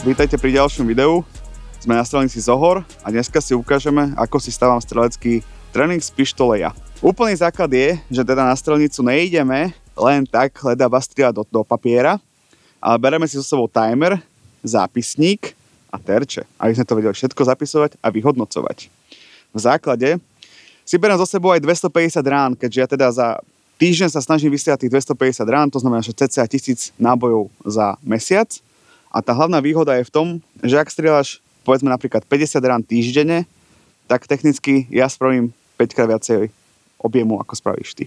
Vítajte pri ďalšom videu. Sme na strelnici Zohor a dneska si ukážeme, ako si stávam strelecký tréning z pištole ja. Úplný základ je, že teda na strelnicu nejdeme len tak hľadať strieľať do papiera, ale bereme si so sebou timer, zápisník a terče, aby sme to vedeli všetko zapisovať a vyhodnocovať. V základe si beriem so sebou aj 250 rán, keďže ja teda za týždeň sa snažím vystrieľať tých 250 rán, to znamená, že cca 1000 nábojov za mesiac. A tá hlavná výhoda je v tom, že ak strieľaš povedzme napríklad 50 rán týždenne, tak technicky ja spravím 5 krát viacej objemu, ako spravíš ty.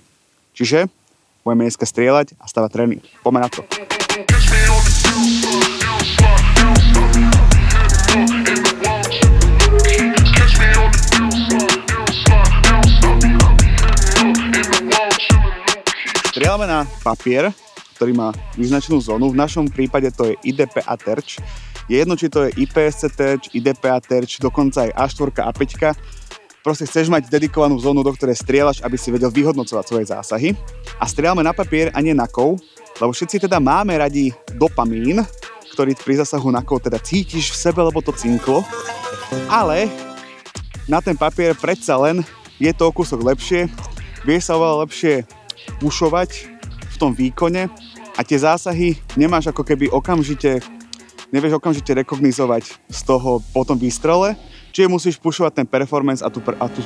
Čiže budeme dneska strieľať a stavať tréning. Poďme na to. Strieľame na papier, ktorý má vyznačenú zónu. V našom prípade to je IDPA terč. Je jedno, či to je IPSC terč, IDPA terč, dokonca aj A4, A5. Proste chceš mať dedikovanú zónu, do ktorej strieľaš, aby si vedel vyhodnocovať svoje zásahy. A strieľame na papier a nie na kov, lebo všetci teda máme radi dopamín, ktorý pri zásahu na kov teda cítiš v sebe, lebo to cinklo. Ale na ten papier predsa len je to o kúsok lepšie, vie sa oveľa lepšie pušovať v tom výkone a tie zásahy nemáš ako keby nevieš okamžite rekognizovať z toho po tom výstrele, čiže musíš pušovať ten performance a tú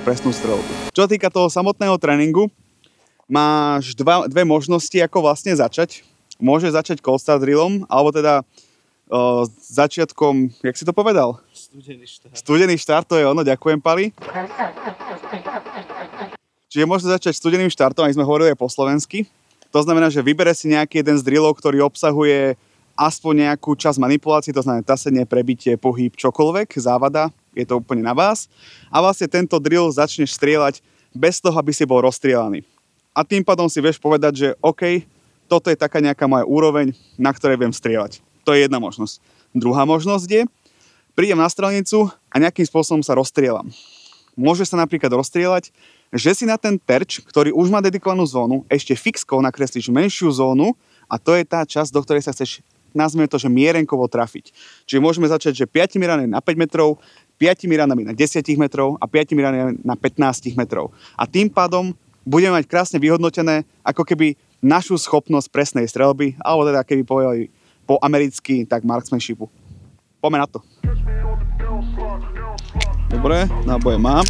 presnú streľbu. Čo sa týka toho samotného tréningu, máš dve možnosti, ako vlastne začať. Môžeš začať cold start drillom, alebo teda začiatkom, jak si to povedal? Studený štart, to je ono, ďakujem Pali. Čiže môžeš začať studeným štartom, aj sme hovorili aj po slovensky. To znamená, že vybere si nejaký jeden z drillov, ktorý obsahuje aspoň nejakú časť manipulácií, to znamená tasenie, prebitie, pohyb, čokoľvek, závada, je to úplne na vás. A vlastne tento drill začneš strieľať bez toho, aby si bol rozstrieľaný. A tým pádom si vieš povedať, že OK, toto je taká nejaká moja úroveň, na ktorej viem strieľať. To je jedna možnosť. Druhá možnosť je, prídem na strelnicu a nejakým spôsobom sa rozstrieľam. Môže sa napríklad rozstrieľať, že si na ten terč, ktorý už má dedikovanú zónu, ešte fixkou nakreslíš menšiu zónu a to je tá časť, do ktorej sa chceš, nazvime to, že mierenkovo trafiť. Čiže môžeme začať, že 5 ranami na 5 metrov, 5 ranami na 10 metrov a 5 ranami na 15 metrov. A tým pádom budeme mať krásne vyhodnotené ako keby našu schopnosť presnej streľby, alebo teda keby povedali po americky, tak marksmanshipu. Poďme na to. Dobre, náboje mám.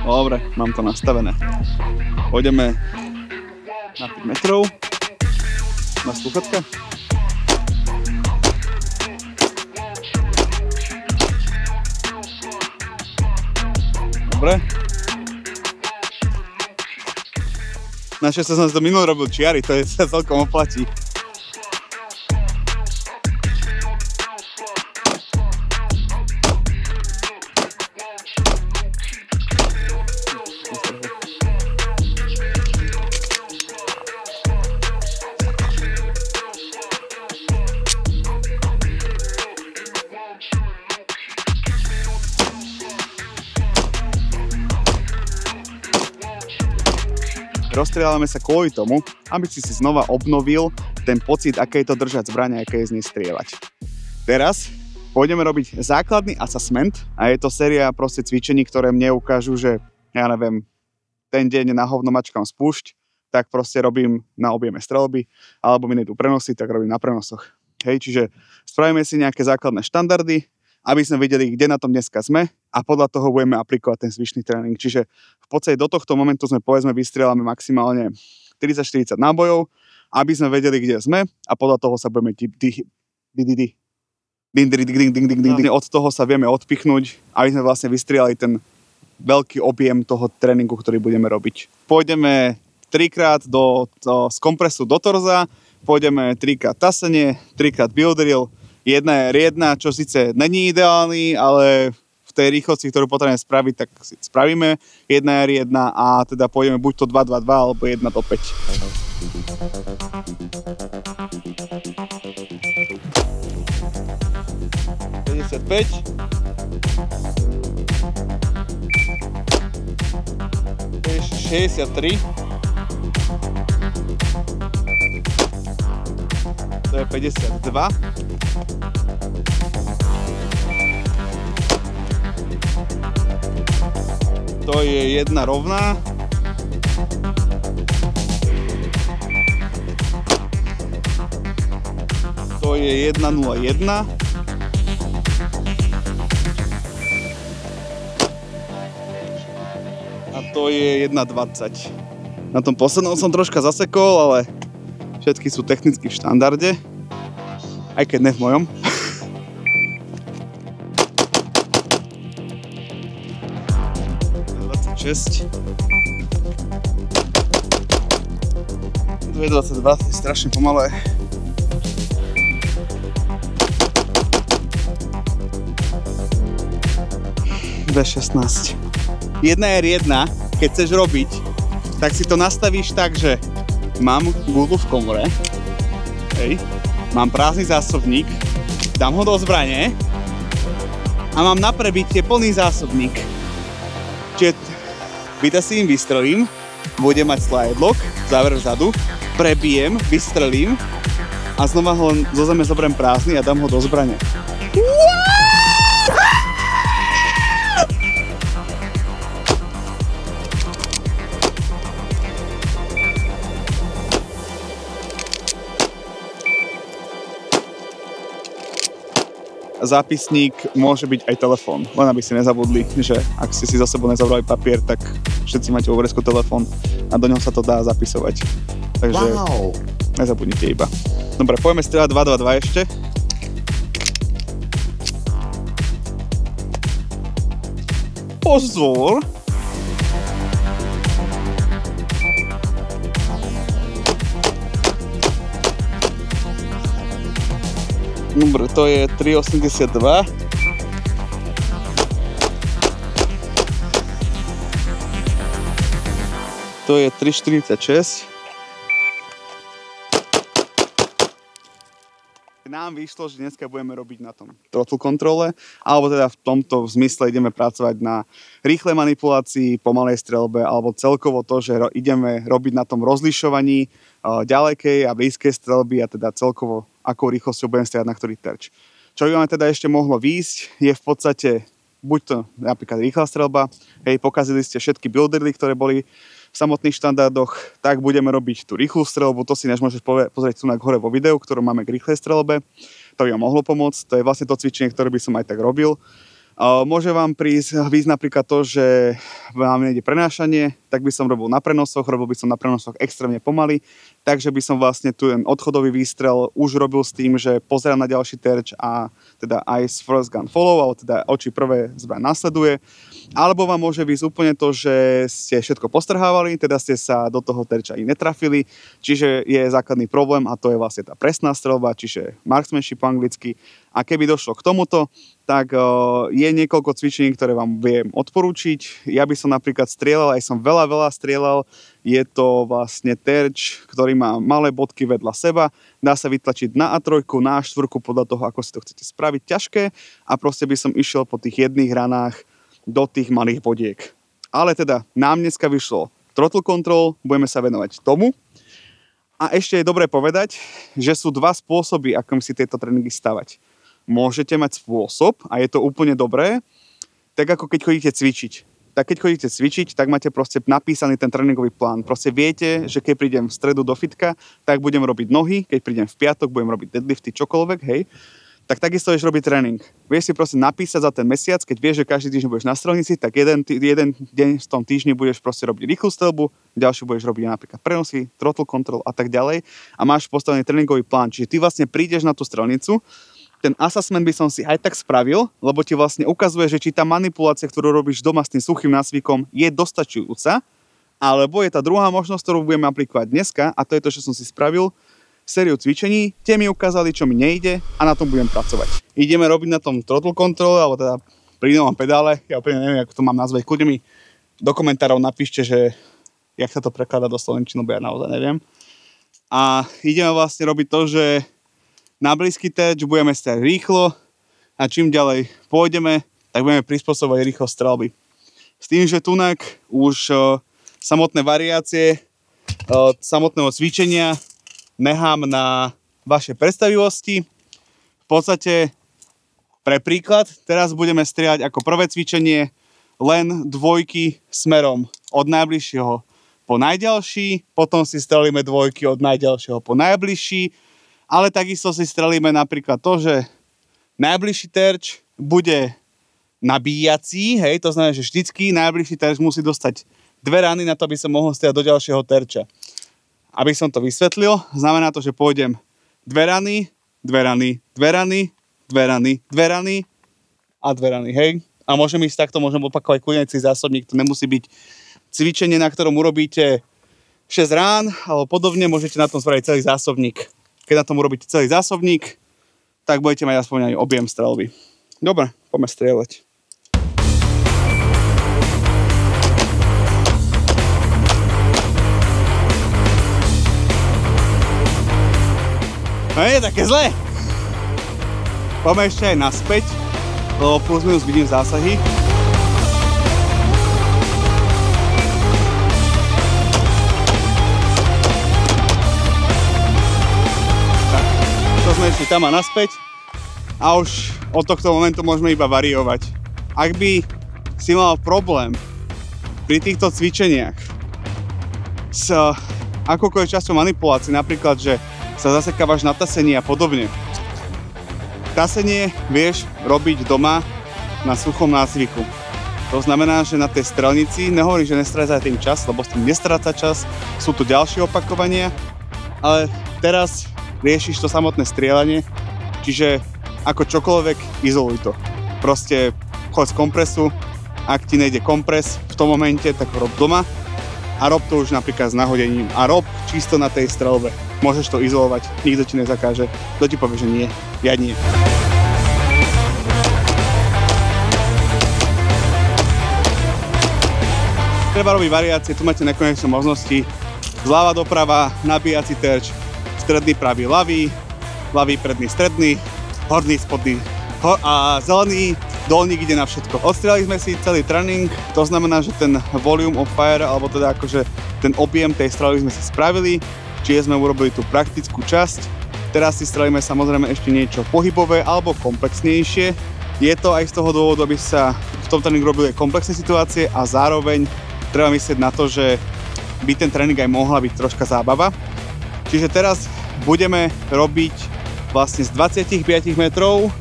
Dobre, mám to nastavené. Pôjdeme na 5 metrov. Na slúchatka. Dobre. Našťastie som si to minulý robil čiary, to sa celkom oplatí. Rozstrieľame sa kvôli tomu, aby si znova obnovil ten pocit, aké je to držať zbraň a aké je z nej strieľať. Teraz pôjdeme robiť základný assessment a je to séria proste cvičení, ktoré mne ukážu, že ja neviem, ten deň na hovno mačkám spúšť, tak proste robím na objeme streľby, alebo mi nejdú prenosy, tak robím na prenosoch. Hej, čiže spravíme si nejaké základné štandardy, aby sme videli, kde na tom dneska sme a podľa toho budeme aplikovať ten zvyšný tréning. Čiže v podstate do tohto momentu sme povedzme vystrieľame maximálne 30-40 nábojov, aby sme vedeli, kde sme a podľa toho sa budeme od toho sa vieme odpichnúť, aby sme vlastne vystrieľali ten veľký objem toho tréningu, ktorý budeme robiť. Pôjdeme 3-krát z kompresu do torza, pôjdeme 3-krát tasenie, 3-krát biodrill, jedna je riedna, čo síce není ideálny, ale v tej rýchlosti, ktorú potrebujeme spraviť, tak si spravíme. Jedna je riedna a teda pôjdeme buď to 2-2-2 alebo 1 do 5. To je 63. To je 52. To je jedna rovná. To je 1,01. A to je 1,20. Na tom poslednom som troška zasekol, ale všetky sú technicky v štandarde. Aj keď ne v mojom. To je 22, to je strašne pomalé. V16. Jedna je riedna, keď chceš robiť, tak si to nastavíš tak, že mám guľu v komore, hej, mám prázdny zásobník, dám ho do zbrane a mám na prebitie plný zásobník. Čiže vytasím, vystrelím, budem mať slide lock, záver vzadu, prebijem, vystrelím a znova ho zo zeme zoberiem prázdny a dám ho do zbrane. Zápisník môže byť aj telefón, len aby ste nezabudli, že ak ste si za sebou nezabrali papier, tak všetci máte vo vrecku telefón a do ňoho sa to dá zapisovať. Takže nezabudnite iba. Dobre, poďme strieľať 2-2-2 ešte. Pozor! Dobre, to je 3,82. To je 3,46. Nám vyšlo, že dneska budeme robiť na tom throttle kontrole, alebo teda v tomto zmysle ideme pracovať na rýchlej manipulácii, pomalej streľbe, alebo celkovo to, že ideme robiť na tom rozlišovaní ďalekej a blízkej streľby a teda celkovo akou rýchlosťou budem strieľať na ktorý terč. Čo by vám teda ešte mohlo výjsť, je v podstate buď to napríklad rýchla streľba, hej, pokazili ste všetky buildery, ktoré boli v samotných štandardoch, tak budeme robiť tú rýchlu streľbu, to si než môžeš pozrieť tu na hore vo videu, ktorú máme k rýchlej streľbe, to by vám mohlo pomôcť, to je vlastne to cvičenie, ktoré by som aj tak robil. Môže vám výjsť napríklad to, že vám nejde prenášanie, tak by som robil na prenosoch extrémne pomaly, takže by som vlastne tu ten odchodový výstrel už robil s tým, že pozerám na ďalší terč a teda aj z first gun follow, alebo teda oči prvé zbraň nasleduje. Alebo vám môže výjsť úplne to, že ste všetko postrhávali, teda ste sa do toho terča i netrafili, čiže je základný problém a to je vlastne tá presná streľba, čiže marksmanship po anglicky. A keby došlo k tomuto, tak je niekoľko cvičení, ktoré vám viem odporúčiť. Ja by som napríklad strieľal, aj som veľa strieľal. Je to vlastne terč, ktorý má malé bodky vedľa seba. Dá sa vytlačiť na A3, na A4 podľa toho, ako si to chcete spraviť. Ťažké a proste by som išiel po tých jedných ranách do tých malých bodiek. Ale teda nám dneska vyšlo throttle control, budeme sa venovať tomu. A ešte je dobré povedať, že sú dva spôsoby, akým si tieto tréningy stavať. Môžete mať spôsob a je to úplne dobré, tak ako keď chodíte cvičiť. Tak keď chodíte cvičiť, tak máte proste napísaný ten tréningový plán. Proste viete, že keď prídem v stredu do fitka, tak budem robiť nohy, keď prídem v piatok, budem robiť deadlifty, čokoľvek, hej. Tak takisto vieš robiť tréning. Vieš si proste napísať za ten mesiac, keď vieš, že každý týždeň budeš na strelnici, tak jeden deň v tom týždni budeš proste robiť rýchlu streľbu, ďalší budeš robiť napríklad prenosy, throttle control a tak ďalej a máš postavený tréningový plán. Čiže ty vlastne prídeš na tú strelnicu. Ten assessment by som si aj tak spravil, lebo ti vlastne ukazuje, že či tá manipulácia, ktorú robíš doma s tým suchým nácvikom, je dostačujúca, Alebo je tá druhá možnosť, ktorú budeme aplikovať dneska, a to je to, čo som si spravil, sériu cvičení, tie mi ukázali, čo mi nejde a na tom budem pracovať. Ideme robiť na tom throttle control, alebo teda prídom pedále, ja úplne neviem, ako to mám nazvať, kľudne mi do komentárov napíšte, že jak sa to prekladá do slovenčiny, lebo ja naozaj neviem. A ideme vlastne robiť to, že na blízky terč budeme stať rýchlo a čím ďalej pôjdeme, tak budeme prispôsobovať rýchlosť strelby. S tým, že tunak už samotné variácie samotného cvičenia nechám na vaše predstavivosti. V podstate pre príklad, teraz budeme strieľať ako prvé cvičenie len dvojky smerom od najbližšieho po najďalší, potom si strelíme dvojky od najďalšieho po najbližší, ale takisto si strelíme napríklad to, že najbližší terč bude nabíjací, hej, to znamená, že vždycky najbližší terč musí dostať 2 rany na to, aby som mohol strieľať do ďalšieho terča. Aby som to vysvetlil, znamená to, že pôjdem 2 rany, 2 rany, 2 rany, 2 rany, 2 rany a 2 rany, hej. A môžem ísť takto, môžem opakovať kľudne celý zásobník, to nemusí byť cvičenie, na ktorom urobíte 6 rán, alebo podobne, môžete na tom spraviť celý zásobník. Keď na tom urobíte celý zásobník, tak budete mať aspoň aj objem strelby. Dobre, poďme strieľať. No nie je také zlé. Poďme ešte aj naspäť, lebo plus minus vidím zásahy. Tak, to sme ešte tam a naspäť. A už od tohto momentu môžeme iba variovať. Ak by si mal problém pri týchto cvičeniach s akokoľvek časťou manipulácie, napríklad, že sa zasekávaš na tasenie a podobne. Tasenie vieš robiť doma na suchom nácviku. To znamená, že na tej strelnici, nehovorím, že nestráca tým čas, lebo s tým nestráca čas, sú tu ďalšie opakovania, ale teraz riešiš to samotné strieľanie, čiže ako čokoľvek, izoluj to. Proste choď z kompresu, ak ti nejde kompres v tom momente, tak rob doma a rob to už napríklad s nahodením a rob čisto na tej strelbe. Môžeš to izolovať, nikto ti nezakáže. Kto ti povie, že nie? Ja nie. Treba robiť variácie, tu máte nekonečné možnosti. Zľava doprava, nabíjací terč, stredný pravý ľavý, ľavý predný stredný, horný spodný a zelený, dolník ide na všetko. Odstrieľali sme si celý tréning, to znamená, že ten volume of fire, alebo teda akože ten objem tej strely sme si spravili. Čiže sme urobili tú praktickú časť. Teraz si strelíme samozrejme ešte niečo pohybové alebo komplexnejšie. Je to aj z toho dôvodu, aby sa v tom tréningu robili komplexné situácie a zároveň treba myslieť na to, že by ten tréning aj mohla byť troška zábava. Čiže teraz budeme robiť vlastne z 25 metrov,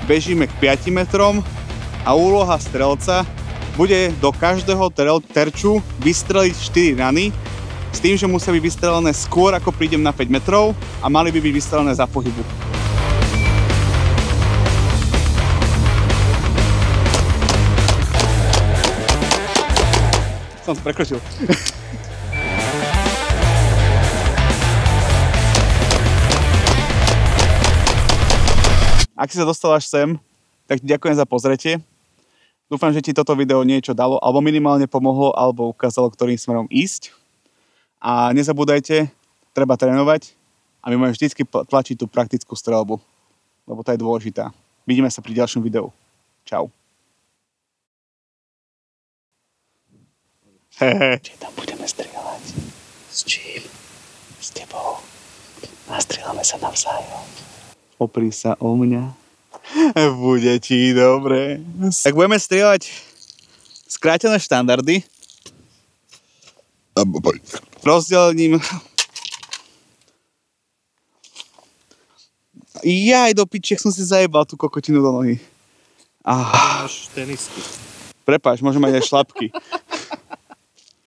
bežíme k 5 metrom a úloha strelca bude do každého terču vystreliť 4 rany, s tým, že musia byť vystrelené skôr, ako prídem na 5 metrov a mali by byť vystrelené za pohybu. Som to prekročil. Ak si sa dostal až sem, tak ti ďakujem za pozretie. Dúfam, že ti toto video niečo dalo, alebo minimálne pomohlo, alebo ukázalo, ktorým smerom ísť. A nezabúdajte, treba trénovať a my môžeme vždycky tlačiť tú praktickú streľbu, lebo tá je dôležitá. Vidíme sa pri ďalšom videu. Čau. Čiže tam budeme strieľať. S čím? S tebou. A strieľame sa navzájom. Opri sa o mňa. Bude ti dobre. Tak budeme strieľať skrátené štandardy. Rozdelením. Jaj, do pičiek som si zajebal tú kokotinu do nohy. Máš tenisky. Prepáč, môžem mať aj šlapky.